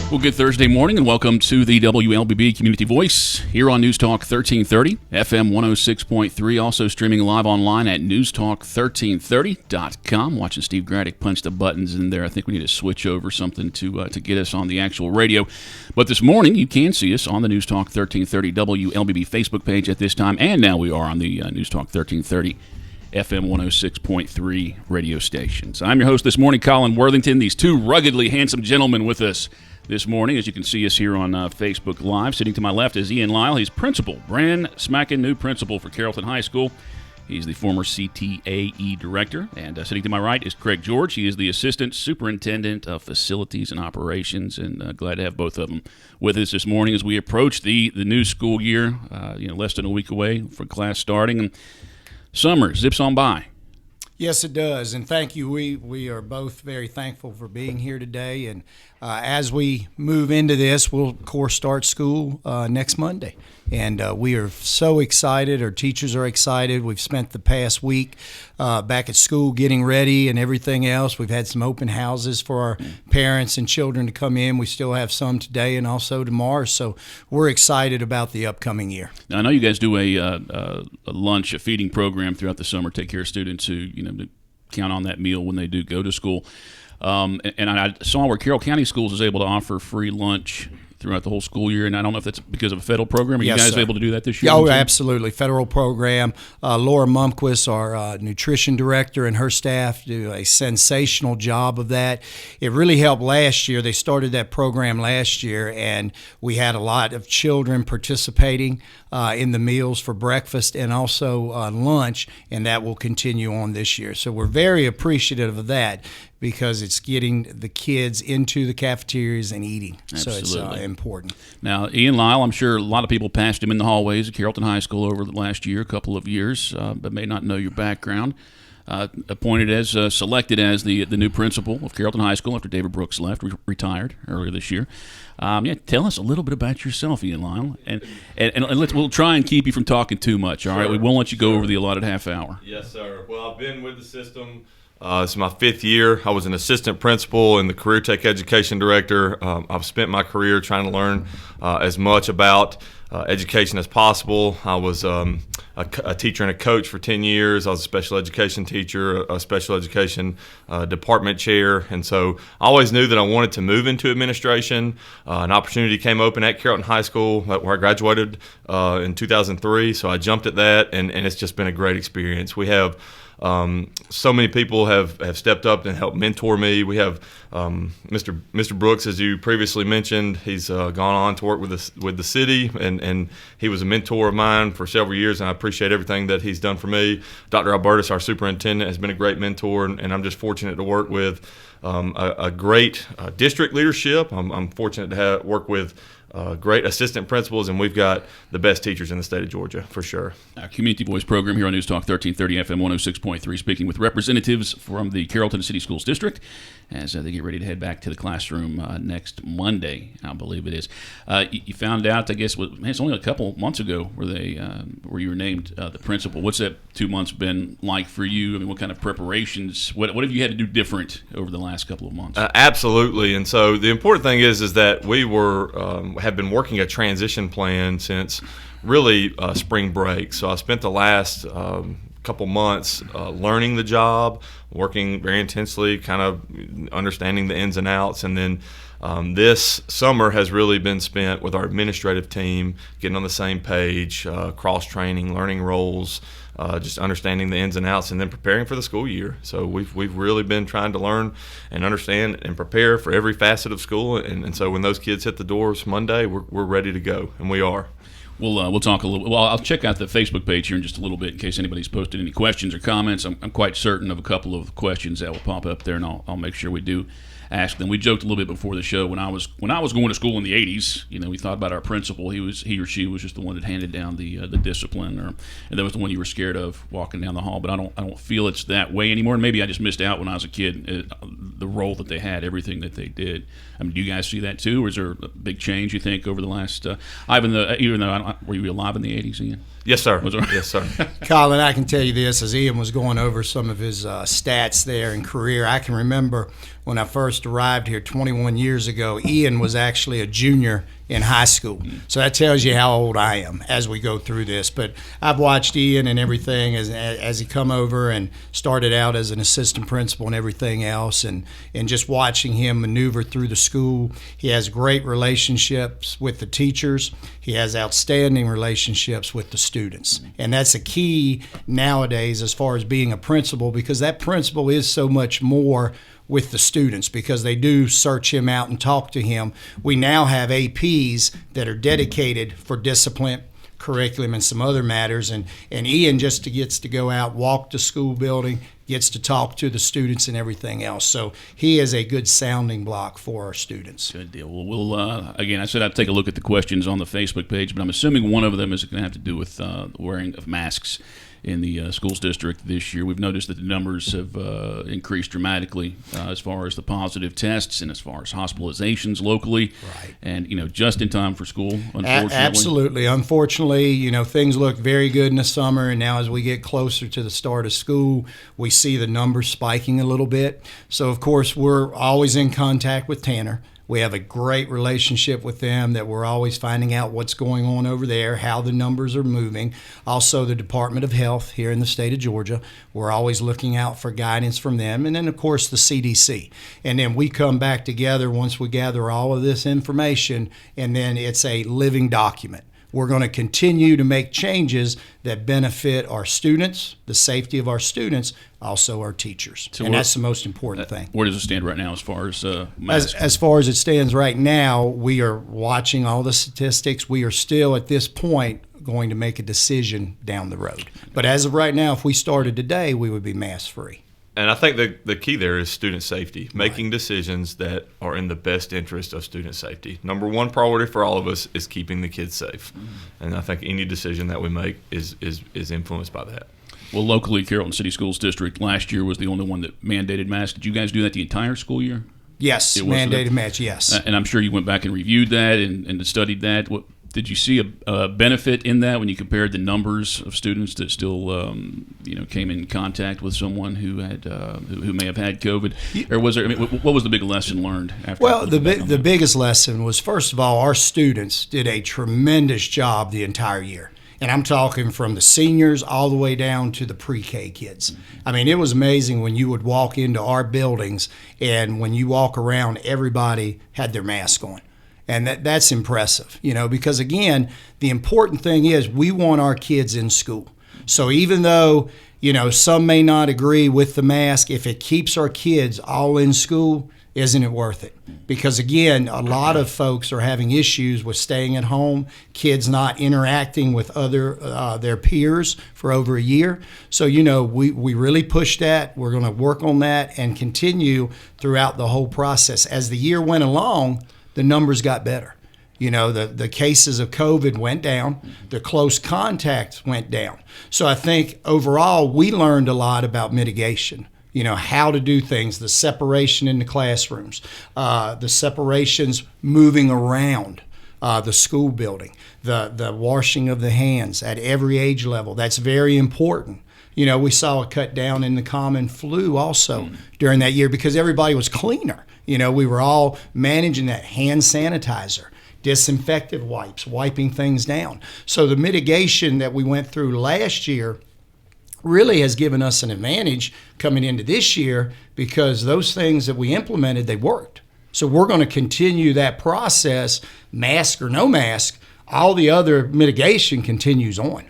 Well, good Thursday morning and welcome to the WLBB Community Voice here on News Talk 1330, FM 106.3, also streaming live online at newstalk1330.com. Watching Steve Graddick punch the buttons in there. I think we need to switch over something to get us on the actual radio. But this morning, you can see us on the News Talk 1330 WLBB Facebook page at this time, and now we are on the News Talk 1330 FM 106.3 radio stations. I'm your host this morning, Colin Worthington. These two ruggedly handsome gentlemen with us this morning, as you can see us here on Facebook Live. Sitting to my left is Ian Lyle. He's principal, brand smacking new principal for Carrollton High School. He's the former CTAE director. And sitting to my right is Craig George. He is the assistant superintendent of facilities and operations. And glad to have both of them with us this morning as we approach the new school year. Less than a week away for class starting, and summer zips on by. Yes, it does, and thank you. We are both very thankful for being here today, and as we move into this, we'll, of course, start school next Monday, and we are so excited. Our teachers are excited. We've spent the past week back at school getting ready and everything else. We've had some open houses for our parents and children to come in. We still have some today and also tomorrow, so we're excited about the upcoming year. Now, I know you guys do a lunch, a feeding program throughout the summer, take care of students who, to count on that meal when they do go to school. And I saw where Carroll County Schools is able to offer free lunch throughout the whole school year, and I don't know if that's because of a federal program. Are you guys able to do that this year? Oh, absolutely. Federal program. Laura Mumquist, our nutrition director, and her staff do a sensational job of that. It really helped last year. They started that program last year, and we had a lot of children participating in the meals for breakfast and also lunch, and that will continue on this year. So we're very appreciative of that, because it's getting the kids into the cafeterias and eating. Absolutely. So it's important. Now, Ian Lyle, I'm sure a lot of people passed him in the hallways at Carrollton High School over the last year, couple of years, but may not know your background. Selected as the new principal of Carrollton High School after David Brooks left, retired earlier this year. Tell us a little bit about yourself, Ian Lyle, and we'll try and keep you from talking too much. All right, we won't let you go over the allotted half hour. Yes, sir. Well, I've been with the system. It's my fifth year. I was an assistant principal and the career tech education director. I've spent my career trying to learn as much about education as possible. I was a teacher and a coach for 10 years. I was a special education teacher, a special education department chair, and so I always knew that I wanted to move into administration. An opportunity came open at Carrollton High School where I graduated in 2003, so I jumped at that, and it's just been a great experience. We have so many people have stepped up and helped mentor me. We have Mr. Brooks, as you previously mentioned. He's gone on to work with the city, and he was a mentor of mine for several years, and I appreciate everything that he's done for me. Dr. Albertus, our superintendent, has been a great mentor, and I'm just fortunate to work with a great district leadership. I'm fortunate to work with great assistant principals, and we've got the best teachers in the state of Georgia, for sure. Our Community Voice program here on News Talk 1330 FM 106.3, speaking with representatives from the Carrollton City Schools District as they get ready to head back to the classroom next Monday, I believe it is. You found out, I guess, it's only a couple months ago where you were named the principal. What's that 2 months been like for you? I mean, what kind of preparations, what have you had to do different over the last couple of months? Absolutely, and so the important thing is that we have been working a transition plan since really spring break. So I spent the last couple months learning the job, working very intensely, kind of understanding the ins and outs, and then this summer has really been spent with our administrative team, getting on the same page, cross-training, learning roles, just understanding the ins and outs, and then preparing for the school year. So we've really been trying to learn and understand and prepare for every facet of school. And so when those kids hit the doors Monday, we're ready to go, and we are. We'll talk a little. Well, I'll check out the Facebook page here in just a little bit in case anybody's posted any questions or comments. I'm quite certain of a couple of questions that will pop up there, and I'll make sure we do ask them. We joked a little bit before the show when I was going to school in the 80s. We thought about our principal. He or she was just the one that handed down the discipline, and that was the one you were scared of walking down the hall. But I don't feel it's that way anymore. And maybe I just missed out when I was a kid. The role that they had, everything that they did. I mean, do you guys see that too, or is there a big change you think over the last? Even though were you alive in the 80s, Ian? Yes, sir. Yes, sir. Colin, I can tell you this, as Ian was going over some of his stats there in career, I can remember when I first arrived here 21 years ago, Ian was actually a junior in high school. So that tells you how old I am as we go through this. But I've watched Ian and everything as he come over and started out as an assistant principal and everything else, and just watching him maneuver through the school. He has great relationships with the teachers. He has outstanding relationships with the students. And that's a key nowadays as far as being a principal, because that principal is so much more with the students, because they do search him out and talk to him. We now have APs that are dedicated for discipline, curriculum, and some other matters. And Ian just gets to go out, walk the school building, gets to talk to the students and everything else. So he is a good sounding block for our students. Good deal. Well, we'll again, I said I'd take a look at the questions on the Facebook page, but I'm assuming one of them is going to have to do with the wearing of masks in the schools district this year. We've noticed that the numbers have increased dramatically as far as the positive tests and as far as hospitalizations locally. Right. And, just in time for school, unfortunately. Absolutely. Unfortunately, things look very good in the summer, and now as we get closer to the start of school, we see the numbers spiking a little bit. So, of course, we're always in contact with Tanner. We have a great relationship with them that we're always finding out what's going on over there, how the numbers are moving. Also, the Department of Health here in the state of Georgia, we're always looking out for guidance from them. And then, of course, the CDC. And then we come back together once we gather all of this information, and then it's a living document. We're going to continue to make changes that benefit our students, the safety of our students, also our teachers. So and that's the most important thing. Where does it stand right now as far as masks? As far as it stands right now, we are watching all the statistics. We are still, at this point, going to make a decision down the road. But as of right now, if we started today, we would be mask-free. And I think the key there is student safety, making decisions that are in the best interest of student safety. Number one priority for all of us is keeping the kids safe. And I think any decision that we make is influenced by that. Well, locally, Carrollton City Schools District last year was the only one that mandated masks. Did you guys do that the entire school year? Yes, mandated masks, yes. And I'm sure you went back and reviewed that and studied that. Did you see a benefit in that when you compared the numbers of students that still, came in contact with someone who had who may have had COVID, or was there? What was the big lesson learned after? Well, the biggest lesson was, first of all, our students did a tremendous job the entire year. And I'm talking from the seniors all the way down to the pre-K kids. I mean, it was amazing when you would walk into our buildings, and when you walk around, everybody had their mask on. And that's impressive, because, again, the important thing is we want our kids in school. So even though, some may not agree with the mask, if it keeps our kids all in school, isn't it worth it? Because, again, a lot of folks are having issues with staying at home, kids not interacting with their peers for over a year. So, we really push that. We're going to work on that and continue throughout the whole process. As the year went along, the numbers got better. The cases of COVID went down. The close contacts went down. So I think overall we learned a lot about mitigation. How to do things, the separation in the classrooms, the separations moving around the school building, the washing of the hands at every age level. That's very important. We saw a cut down in the common flu also during that year because everybody was cleaner. We were all managing that, hand sanitizer, disinfectant wipes, wiping things down. So the mitigation that we went through last year really has given us an advantage coming into this year because those things that we implemented, they worked. So we're going to continue that process, mask or no mask. All the other mitigation continues on.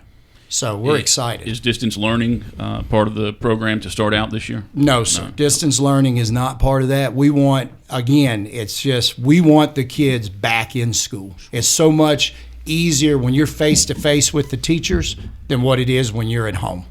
So we're excited. Is distance learning part of the program to start out this year? No, sir. No. Distance learning is not part of that. We want, again, we want the kids back in school. It's so much easier when you're face-to-face with the teachers than what it is when you're at home.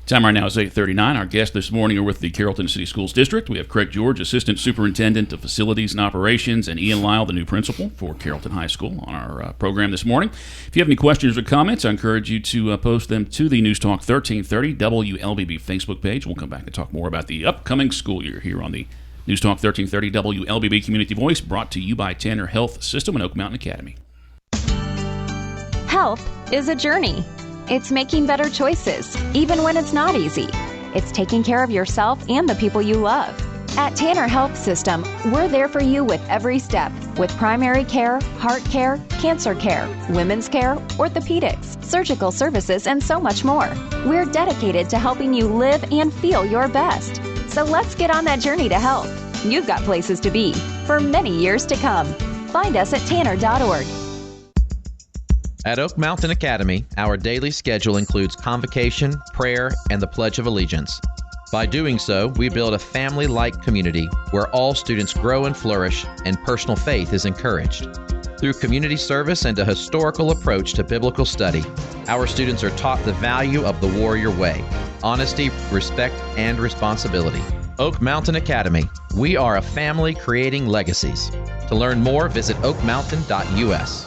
Time right now is 8:39. Our guests this morning are with the Carrollton City Schools District. We have Craig George, Assistant Superintendent of Facilities and Operations, and Ian Lyle, the new principal for Carrollton High School, on our program this morning. If you have any questions or comments, I encourage you to post them to the News Talk 1330 WLBB Facebook page. We'll come back and talk more about the upcoming school year here on the News Talk 1330 WLBB Community Voice, brought to you by Tanner Health System and Oak Mountain Academy. Health is a journey. It's making better choices, even when it's not easy. It's taking care of yourself and the people you love. At Tanner Health System, we're there for you with every step, with primary care, heart care, cancer care, women's care, orthopedics, surgical services, and so much more. We're dedicated to helping you live and feel your best. So let's get on that journey to health. You've got places to be for many years to come. Find us at tanner.org. At Oak Mountain Academy, our daily schedule includes convocation, prayer, and the Pledge of Allegiance. By doing so, we build a family-like community where all students grow and flourish and personal faith is encouraged. Through community service and a historical approach to biblical study, our students are taught the value of the warrior way, honesty, respect, and responsibility. Oak Mountain Academy. We are a family creating legacies. To learn more, visit oakmountain.us.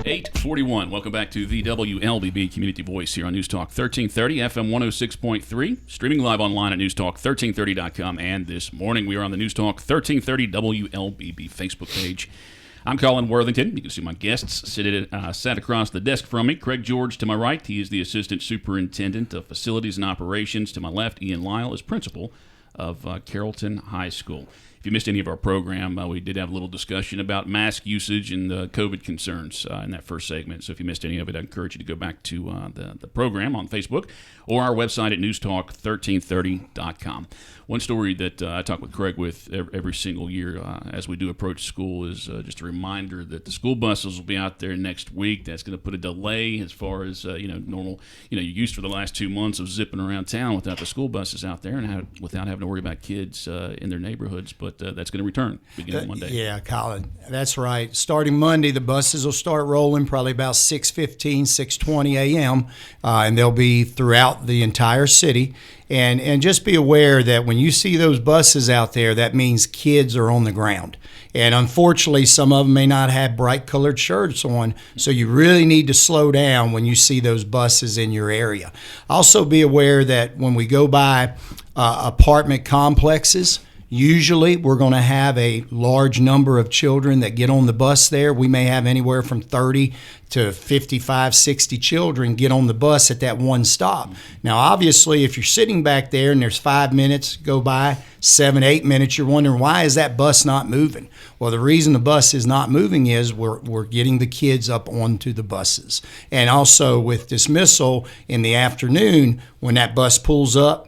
8:41. Welcome back to the WLBB Community Voice here on News Talk 1330, FM 106.3, streaming live online at newstalk1330.com. And this morning we are on the News Talk 1330 WLBB Facebook page. I'm Colin Worthington. You can see my guests sat across the desk from me. Craig George to my right. He is the Assistant Superintendent of Facilities and Operations. To my left, Ian Lyle is Principal of Carrollton High School. If you missed any of our program, we did have a little discussion about mask usage and COVID concerns in that first segment. So if you missed any of it, I encourage you to go back to the program on Facebook or our website at newstalk1330.com. One story that I talk with Craig with every single year as we do approach school is just a reminder that the school buses will be out there next week. That's going to put a delay as far as normal. You're used for the last 2 months of zipping around town without the school buses out there and without having to worry about kids in their neighborhoods. But that's going to return beginning Monday. Yeah, Colin, that's right. Starting Monday, the buses will start rolling probably about 6:15, 6:20 a.m., and they'll be throughout the entire city. And just be aware that when you see those buses out there, that means kids are on the ground. And unfortunately, some of them may not have bright colored shirts on, so you really need to slow down when you see those buses in your area. Also be aware that when we go by apartment complexes, usually we're going to have a large number of children that get on the bus there. We may have anywhere from 30 to 55, 60 children get on the bus at that one stop. Now, obviously, if you're sitting back there and there's 5 minutes go by, 7, 8 minutes, you're wondering, why is that bus not moving? Well, the reason the bus is not moving is we're getting the kids up onto the buses. And also with dismissal in the afternoon, when that bus pulls up,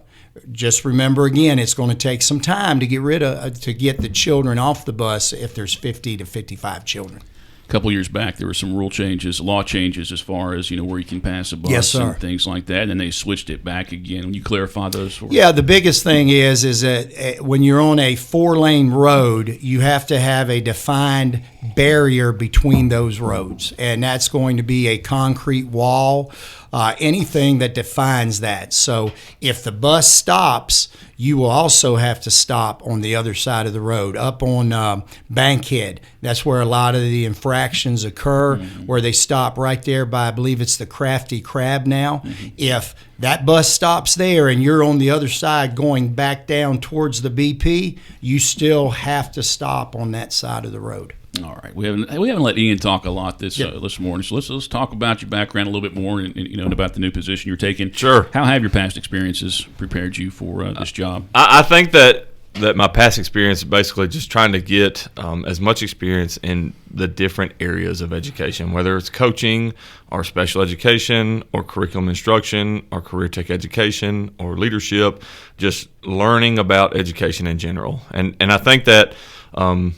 just remember again, it's going to take some time to get the children off the bus if there's 50 to 55 children. A couple years back, there were some law changes as far as where you can pass a bus. Yes, sir. And things like that, and then they switched it back again. Can you clarify those for us? Yeah, the biggest thing is that when you're on a 4-lane road, you have to have a defined barrier between those roads, and that's going to be a concrete wall. Anything that defines that. So if the bus stops, you will also have to stop on the other side of the road, up on Bankhead. That's where a lot of the infractions occur, where they stop right there by, I believe it's the Crafty Crab now. If that bus stops there and you're on the other side going back down towards the BP, you still have to stop on that side of the road. All right, we haven't let Ian talk a lot this morning, so let's talk about your background a little bit more, and about the new position you're taking. Sure. How have your past experiences prepared you for this job? I think that my past experience is basically just trying to get as much experience in the different areas of education, whether it's coaching or special education or curriculum instruction or career tech education or leadership, just learning about education in general. And I think that one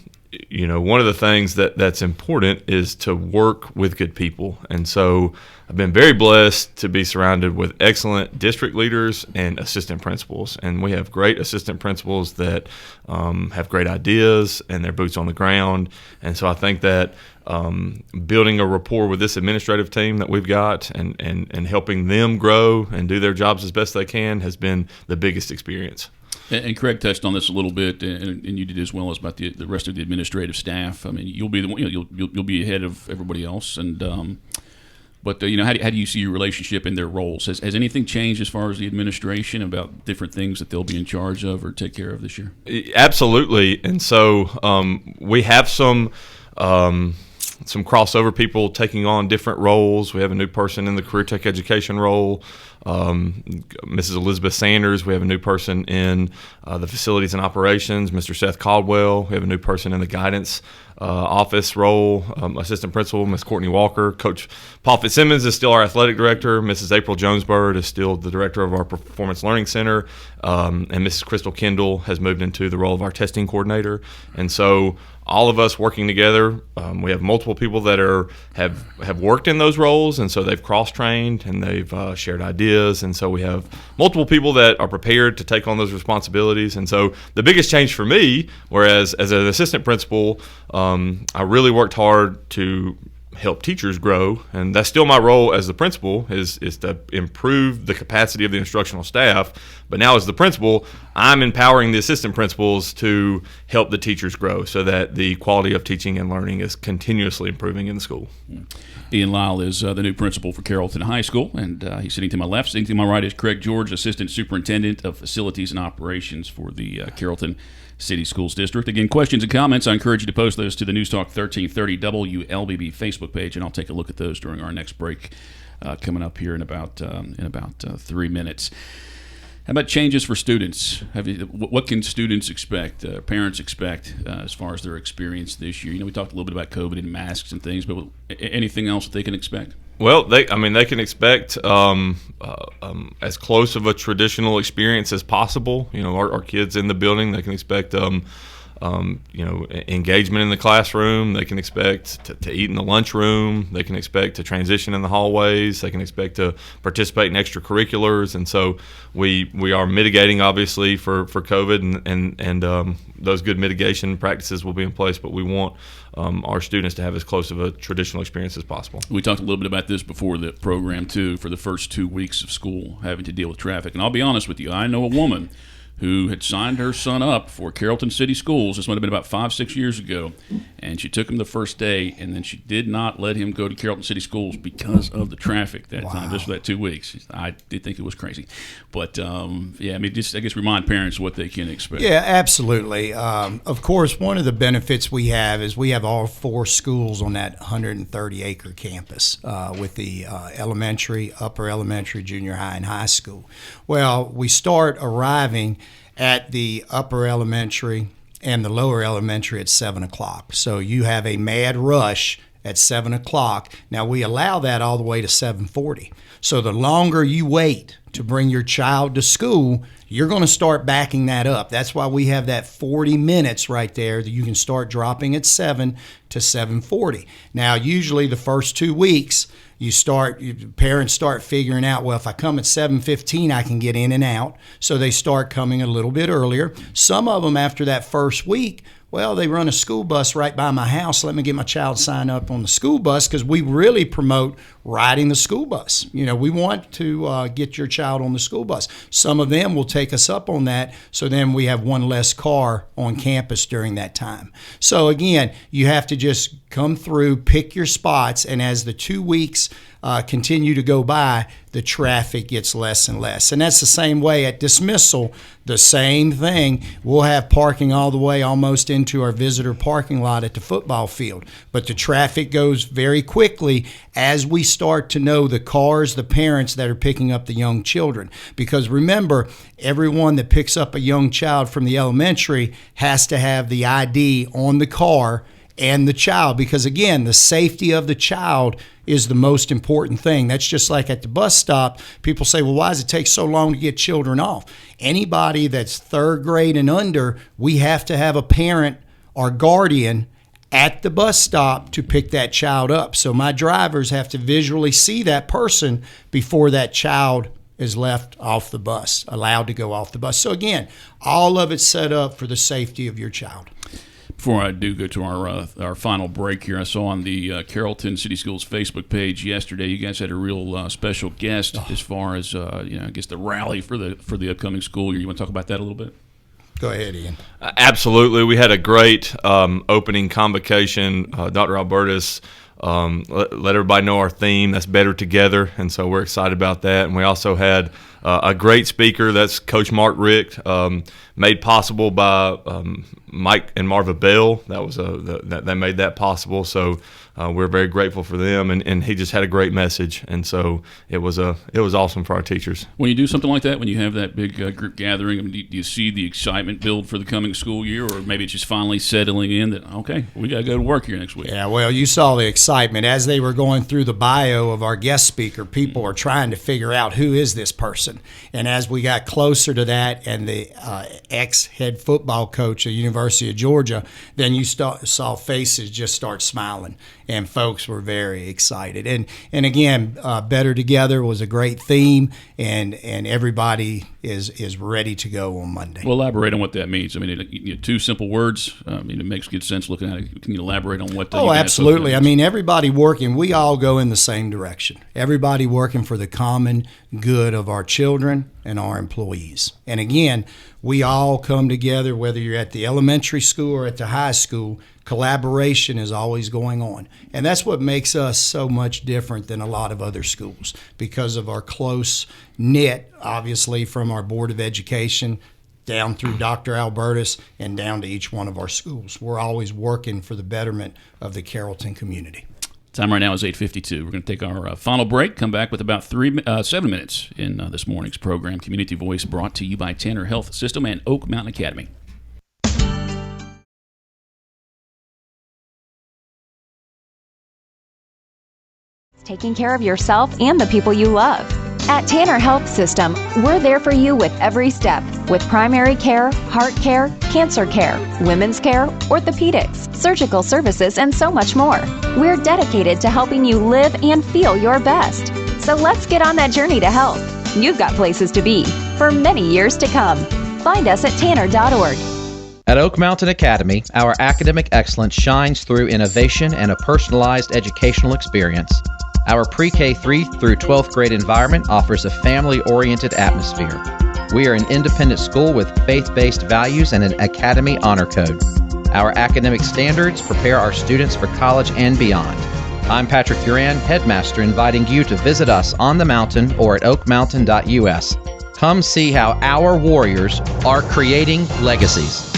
of the things that's important is to work with good people. And so I've been very blessed to be surrounded with excellent district leaders and assistant principals. And we have great assistant principals that have great ideas and their boots on the ground. And so I think that building a rapport with this administrative team that we've got and helping them grow and do their jobs as best they can has been the biggest experience. And Craig touched on this a little bit, and you did as well as about the rest of the administrative staff. I mean, you'll be the one, you'll be ahead of everybody else, and but how do you see your relationship in their roles? Has anything changed as far as the administration about different things that they'll be in charge of or take care of this year? Absolutely, and so we have some some crossover people taking on different roles. We have a new person in the career tech education role, Mrs. Elizabeth Sanders. We have a new person in the facilities and operations, Mr. Seth Caldwell. We have a new person in the guidance office role, assistant principal, Ms. Courtney Walker. Coach Paul Fitzsimmons is still our athletic director. Mrs. April Jonesbird is still the director of our Performance Learning Center. And Mrs. Crystal Kendall has moved into the role of our testing coordinator. And so all of us working together, we have multiple people that have worked in those roles, and so they've cross-trained and they've shared ideas, and so we have multiple people that are prepared to take on those responsibilities. And so the biggest change for me, whereas as an assistant principal, I really worked hard to help teachers grow, and that's still my role as the principal, is to improve the capacity of the instructional staff. But now as the principal, I'm empowering the assistant principals to help the teachers grow so that the quality of teaching and learning is continuously improving in the school. Ian Lyle is the new principal for Carrollton High School, and he's sitting to my left. Sitting to my right is Craig George, Assistant Superintendent of Facilities and Operations for the Carrollton City Schools District. Again, questions and comments, I encourage you to post those to the News Talk 1330 WLBB Facebook page, and I'll take a look at those during our next break coming up here in about 3 minutes. How about changes for students? What can students expect, parents expect as far as their experience this year? You know, we talked a little bit about COVID and masks and things, but anything else that they can expect? Well, they can expect as close of a traditional experience as possible. You know, our kids in the building, they can expect engagement in the classroom. They can expect to eat in the lunchroom. They can expect to transition in the hallways. They can expect to participate in extracurriculars. And so we are mitigating, obviously, for COVID, and those good mitigation practices will be in place. But we want our students to have as close of a traditional experience as possible. We talked a little bit about this before the program, too, for the first 2 weeks of school, having to deal with traffic. And I'll be honest with you, I know a woman who had signed her son up for Carrollton City Schools. This might have been about 5-6 years ago, and she took him the first day, and then she did not let him go to Carrollton City Schools because of the traffic that time, just for that 2 weeks. I did think it was crazy. But, just, I guess, remind parents what they can expect. Yeah, absolutely. Of course, one of the benefits we have is we have all 4 schools on that 130-acre campus with the elementary, upper elementary, junior high, and high school. Well, we start arriving at the upper elementary and the lower elementary at 7 o'clock. So you have a mad rush at 7 o'clock. Now, we allow that all the way to 7:40. So the longer you wait to bring your child to school, you're going to start backing that up. That's why we have that 40 minutes right there that you can start dropping at 7 to 7:40. Now, usually the first 2 weeks, parents start figuring out, well, if I come at 7:15, I can get in and out. So they start coming a little bit earlier. Some of them, after that first week, well, they run a school bus right by my house. Let me get my child signed up on the school bus, because we really promote riding the school bus. You know, we want to get your child on the school bus. Some of them will take us up on that, so then we have one less car on campus during that time. So again, you have to just come through, pick your spots, and as the 2 weeks continue to go by, the traffic gets less and less. And that's the same way at dismissal, the same thing. We'll have parking all the way almost into our visitor parking lot at the football field. But the traffic goes very quickly as we start to know the cars, the parents that are picking up the young children. Because remember, everyone that picks up a young child from the elementary has to have the ID on the car and the child, because again, the safety of the child is the most important thing. That's just like at the bus stop. People say, well, why does it take so long to get children off? Anybody that's 3rd grade and under, we have to have a parent or guardian at the bus stop to pick that child up. So my drivers have to visually see that person before that child is left off the bus, allowed to go off the bus. So again, all of it's set up for the safety of your child. Before I do go to our final break here, I saw on the Carrollton City Schools Facebook page yesterday, you guys had a real special guest as far as I guess the rally for the upcoming school year. You want to talk about that a little bit? Go ahead, Ian. Absolutely, we had a great opening convocation. Dr. Albertus let everybody know our theme, that's better together, and so we're excited about that. And we also had a great speaker. That's Coach Mark Richt, made possible by Mike and Marva Bell. That was that made that possible. So we're very grateful for them, and he just had a great message, and so it was awesome for our teachers. When you do something like that, when you have that big group gathering, I mean, do you see the excitement build for the coming school year, or maybe it's just finally settling in that, okay, we got to go to work here next week? Yeah, well, you saw the excitement as they were going through the bio of our guest speaker. People are trying to figure out who is this person, and as we got closer to that, and the ex-head football coach at University of Georgia, then you saw faces just start smiling. And folks were very excited. And again, Better Together was a great theme, and everybody is ready to go on Monday. Well, elaborate on what that means. I mean, two simple words. I mean, it makes good sense looking at it. Can you elaborate on what? Oh, absolutely. I mean, everybody working, we all go in the same direction. Everybody working for the common good of our children and our employees. And again, we all come together, whether you're at the elementary school or at the high school. Collaboration is always going on. And that's what makes us so much different than a lot of other schools, because of our close knit, obviously, from our Board of Education down through Dr. Albertus and down to each one of our schools. We're always working for the betterment of the Carrollton community. Time right now is 8:52. We're going to take our final break, come back with about 7 minutes in this morning's program. Community Voice brought to you by Tanner Health System and Oak Mountain Academy. Taking care of yourself and the people you love. At Tanner Health System, we're there for you with every step, with primary care, heart care, cancer care, women's care, orthopedics, surgical services, and so much more. We're dedicated to helping you live and feel your best. So let's get on that journey to health. You've got places to be for many years to come. Find us at tanner.org. At Oak Mountain Academy, our academic excellence shines through innovation and a personalized educational experience. Our pre-K 3 through 12th grade environment offers a family-oriented atmosphere. We are an independent school with faith-based values and an academy honor code. Our academic standards prepare our students for college and beyond. I'm Patrick Duran, headmaster, inviting you to visit us on the mountain or at oakmountain.us. Come see how our warriors are creating legacies.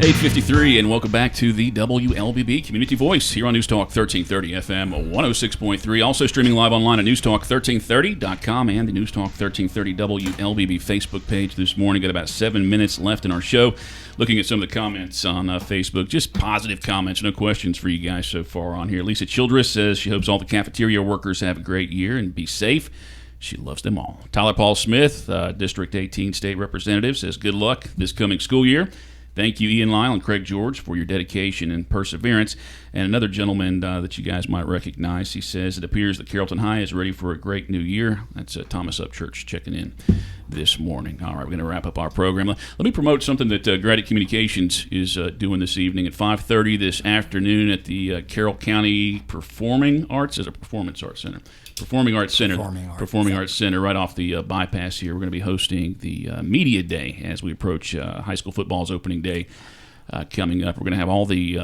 8:53, and welcome back to the WLBB Community Voice here on News Talk 1330 FM 106.3. Also streaming live online at newstalk1330.com and the News Talk 1330 WLBB Facebook page this morning. Got about 7 minutes left in our show. Looking at some of the comments on Facebook, just positive comments, no questions for you guys so far on here. Lisa Childress says she hopes all the cafeteria workers have a great year and be safe. She loves them all. Tyler Paul Smith, District 18 State Representative, says good luck this coming school year. Thank you, Ian Lyle and Craig George, for your dedication and perseverance. And another gentleman that you guys might recognize, he says, it appears that Carrollton High is ready for a great new year. That's Thomas Upchurch checking in this morning. All right, we're going to wrap up our program. Let me promote something that Graddick Communications is doing this evening at 5:30 this afternoon at the Carroll County Performing Arts Center. Performing Arts Center, right off the bypass here. We're going to be hosting the Media Day as we approach high school football's opening day coming up. We're going to have all the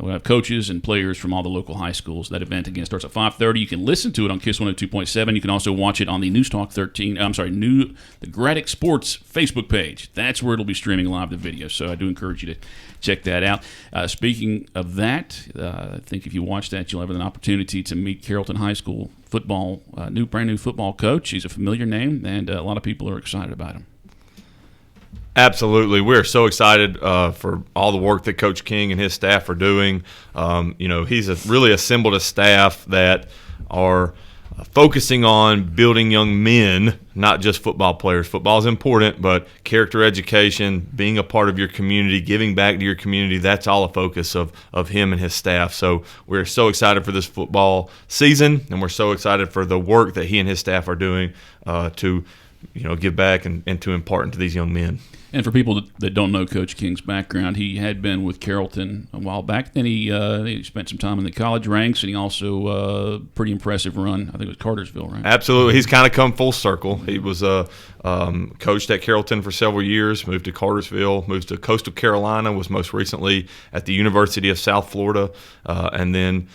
we'll have coaches and players from all the local high schools. That event again starts at 5:30. You can listen to it on KISS 102.7. You can also watch it on the News Talk the Graddick Sports Facebook page. That's where it'll be streaming live the video. So I do encourage you to check that out. Speaking of that, I think if you watch that, you'll have an opportunity to meet Carrollton High School football, brand new football coach. He's a familiar name, and a lot of people are excited about him. Absolutely. We're so excited for all the work that Coach King and his staff are doing. He's really assembled a staff that are focusing on building young men, not just football players. Football is important, but character education, being a part of your community, giving back to your community, that's all a focus of him and his staff. So we're so excited for this football season, and we're so excited for the work that he and his staff are doing to give back and to impart into these young men. And for people that don't know Coach King's background, he had been with Carrollton a while back. Then he spent some time in the college ranks, and he also pretty impressive run. I think it was Cartersville, right? Absolutely. He's kind of come full circle. He was coached at Carrollton for several years, moved to Cartersville, moved to Coastal Carolina, was most recently at the University of South Florida, and then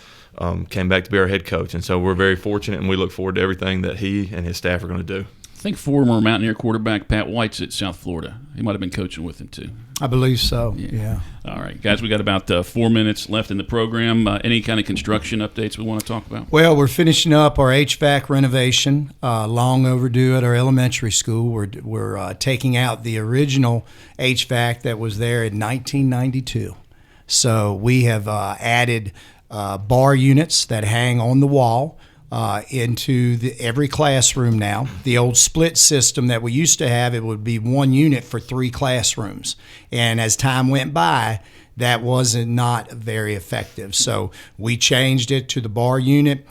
came back to be our head coach. And so we're very fortunate, and we look forward to everything that he and his staff are going to do. I think former Mountaineer quarterback Pat White's at South Florida. He might have been coaching with him, too. I believe so, yeah. All right, guys, we got about 4 minutes left in the program. Any kind of construction updates we want to talk about? Well, we're finishing up our HVAC renovation, long overdue at our elementary school. We're taking out the original HVAC that was there in 1992. So we have added bar units that hang on the wall into every classroom now. The old split system that we used to have, it would be one unit for 3 classrooms. And as time went by, that wasn't not very effective. So we changed it to the bar unit.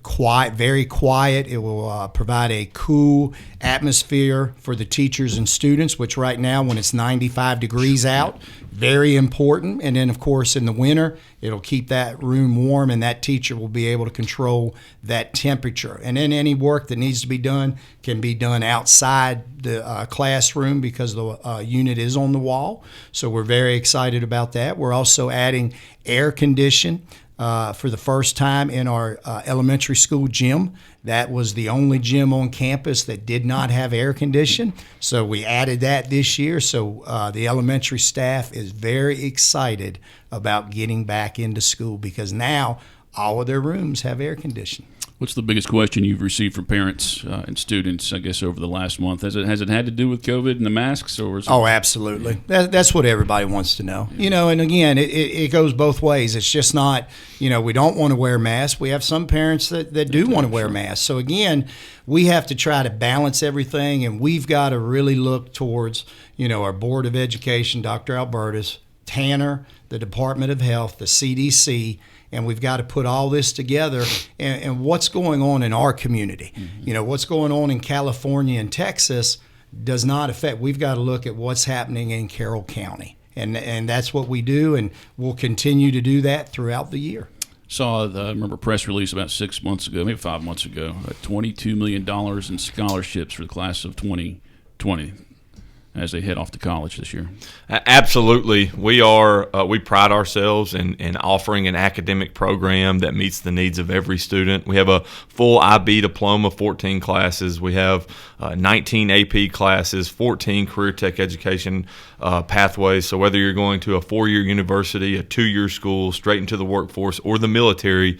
Quiet, very quiet. It will provide a cool atmosphere for the teachers and students, which right now when it's 95 degrees out, very important. And then, of course, in the winter, it'll keep that room warm, and that teacher will be able to control that temperature. And then any work that needs to be done can be done outside the classroom because the unit is on the wall. So we're very excited about that. We're also adding air condition for the first time in our elementary school gym. That was the only gym on campus that did not have air condition. So we added that this year. So the elementary staff is very excited about getting back into school because now all of their rooms have air conditioning. What's the biggest question you've received from parents and students, I guess, over the last month? Has it had to do with COVID and the masks? Or is it... Oh, absolutely. That's what everybody wants to know. And again, it goes both ways. It's just not, we don't want to wear masks. We have some parents that do want to wear masks. So, again, we have to try to balance everything, and we've got to really look towards, our Board of Education, Dr. Albertus, Tanner, the Department of Health, the CDC, and we've got to put all this together and what's going on in our community. Mm-hmm. What's going on in California and Texas does not affect. We've got to look at what's happening in Carroll County. And that's what we do, and we'll continue to do that throughout the year. Saw I remember a press release about 6 months ago, maybe 5 months ago, $22 million in scholarships for the class of 2020. As they head off to college this year. Absolutely. We pride ourselves in offering an academic program that meets the needs of every student. We have a full IB diploma, 14 classes. We have 19 AP classes, 14 career tech education pathways. So whether you're going to a 4-year university, a 2-year school, straight into the workforce, or the military,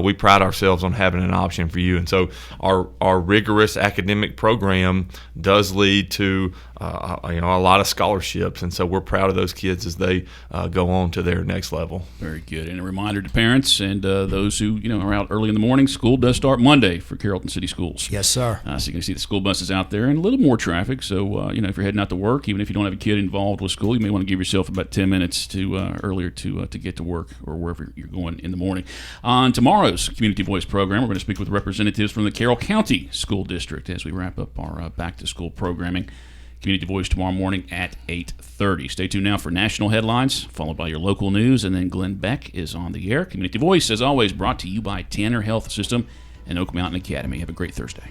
we pride ourselves on having an option for you. And so our rigorous academic program does lead to a lot of scholarships, and so we're proud of those kids as they go on to their next level. Very good. And a reminder to parents and those who are out early in the morning, school does start Monday for Carrollton City Schools. Yes, sir. So you can see the school buses out there and a little more traffic. So if you're heading out to work, even if you don't have a kid involved with school, you may want to give yourself about 10 minutes earlier to get to work or wherever you're going in the morning. On tomorrow's Community Voice program, we're going to speak with representatives from the Carroll County School District as we wrap up our back-to-school programming. Community Voice tomorrow morning at 8:30. Stay tuned now for national headlines, followed by your local news, and then Glenn Beck is on the air. Community Voice, as always, brought to you by Tanner Health System and Oak Mountain Academy. Have a great Thursday.